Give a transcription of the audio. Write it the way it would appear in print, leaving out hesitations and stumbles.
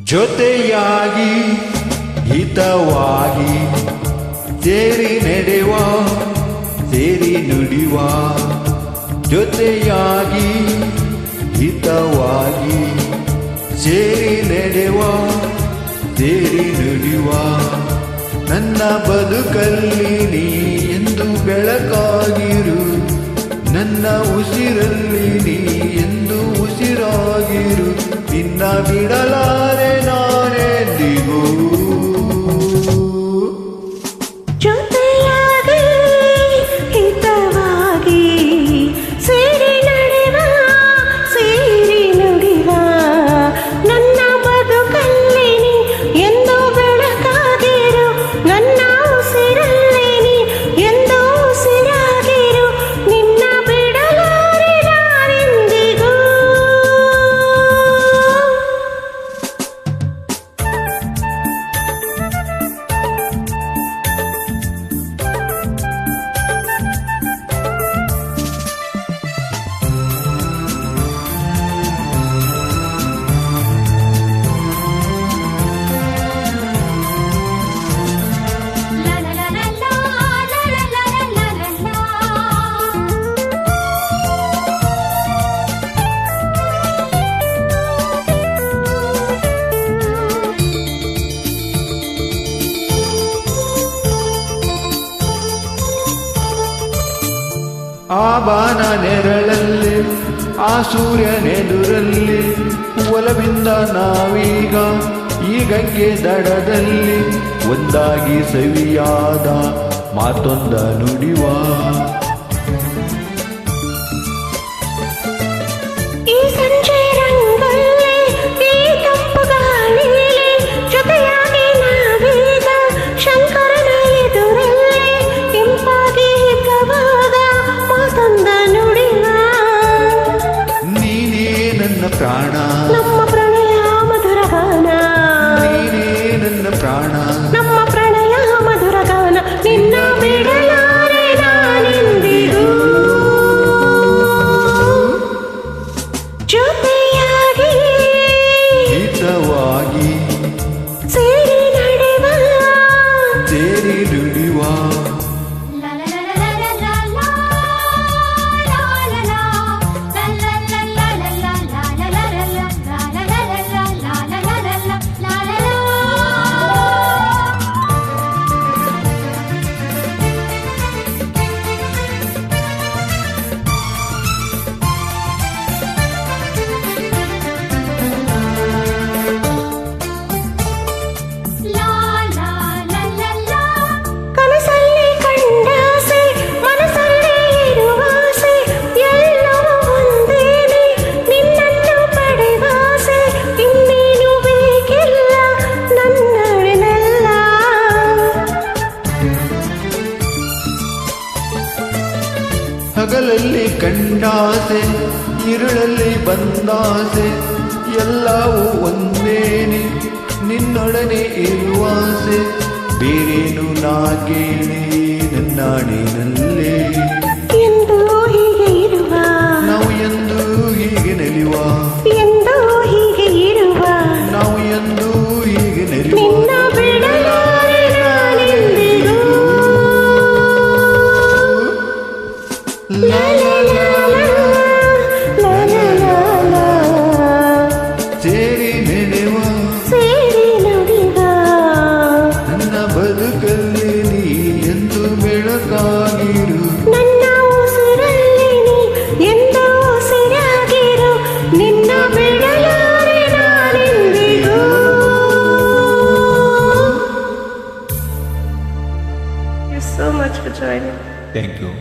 ಜೊತೆಯಾಗಿ ಹಿತವಾಗಿ ಸೇರಿ ನಡೆವ ಸೇರಿ ನುಡಿವ ಜೊತೆಯಾಗಿ ಹಿತವಾಗಿ ಸೇರಿ ನಡೆವ ಸೇರಿ ನುಡಿವ ನನ್ನ ಬದುಕಲ್ಲಿ ನೀ ಎಂದು ಬೆಳಕಾಗಿರು ನನ್ನ ಉಸಿರಲ್ಲಿ ನೀ ಎಂದು ಉಸಿರಾಗಿರು ನಿನ್ನ ಬಿಡಲಾರೆ ನಾನೆಂದಿಗೂ ಜೊತೆಯಾಗಿ ಹಿತವಾಗಿ ಸೇರಿ ನಡೆವ ಸೇರಿ ನುಡಿವ ನನ್ನ ಬದುಕಲ್ಲಿ ನೀ ಎಂದು ಬೆಳಕಾಗಿರು ನನ್ನ ಉಸಿರಲ್ಲಿ ನೀ ಎಂದು ಉಸಿರಾಗಿರು ನಿನ್ನ ಬಿಡಲಾರೆ ನಾನೆಂದಿಗೂ ಆ ಬಾನ ನೆರಳಲ್ಲಿ ಆ ಸೂರ್ಯನೆದುರಲ್ಲಿ ಒಲವಿಂದ ನಾವೀಗ ಈ ಗಂಗೆ ದಡದಲ್ಲಿ ಒಂದಾಗಿ ಸವಿಯಾದ ಮಾತೊಂದ ನುಡಿವ ಈ ಸಂಜೆ ರಂಗಲ್ಲಿ ಈ ತಂಪು ಗಾಳಿಲಿ ಜೊತೆಯಾಗಿ ನಾವೀಗ ಶಂಕರನ ಎದುರಲ್ಲಿ ಇಂಪಾಗಿ ಹಿತವಾದ ಮಾತೊಂದ ನುಡಿವ ನೀನೇ ನನ್ನ ಪ್ರಾಣ ನಮ್ಮ ಪ್ರಣಯ ಮಧುರ ಗಾನ ನೀನೇ ನನ್ನ ಪ್ರಾಣ ನಮ್ಮ ಪ್ರಣಯ ಮಧುರ ಗಾನ ನಿನ್ನ ಬಿಡಲಾರೆ ನಾನೆಂದಿಗೂ ಜೊತೆಯಾಗಿ ಹಿತವಾಗಿ ಸೇರಿ ನಡೆವ ಸೇರಿ ನುಡಿವ ಕನಸಲ್ಲಿ ಕಂಡಾಸೆ ಮನಸ್ಸಲ್ಲಿ ಇರುವಾಸೆ ಎಲ್ಲವೂ ಒಂದೇನೆ ನಿನ್ನನ್ನು ಪಡೆವಾಸೆ ಇನ್ನೇನು ಬೇಕಿಲ್ಲ ನನ್ನಳೆನಲ್ಲ ಹಗಲಲ್ಲಿ ಕಂಡಾಸೆ ഇരുಳಲ್ಲಿ ಬಂದಾಸೆ ಎಲ್ಲವೂ ಒಂದೇನೆ ನಿನ್ನೊಡನೆ ಇರುವಾಸೆ ಬೇರೇನು ನಾಗೇನೆ ನನ್ನಾಣಿನಲ್ಲೇ ಎಂದು ಹೀಗೆ ಇರುವ ನಾವು ಎಂದು ಹೀಗೆ ನಲಿವ ಎಂದು ಹೀಗೆ ಇರುವ ನಾವು ಎಂದು ಹೀಗೆ ನಲಿವ ನಿನ್ನ ಬಿಡಲಾರೆ ನಾನೆಂದಿಗೂ ಲಾ ಲಾ ಲಾ ಲಾ ಲಾ ಲಾ ಲಾ ಸೇರಿ ನೆನೆವ ಸೇರಿ ನುಡಿವ ನನ್ನ ಬದುಕಲ್ಲಿ ನೀ ಎಂದು ಬೆಳಕಾಗಿರು ನನ್ನ ಉಸಿರಲ್ಲಿ ನೀ ಎಂದು ಉಸಿರಾಗಿರು ನಿನ್ನ ಬಿಡಲಾರೆ ನಾನೆಂದಿಗೂ Thank you so much for joining. Thank you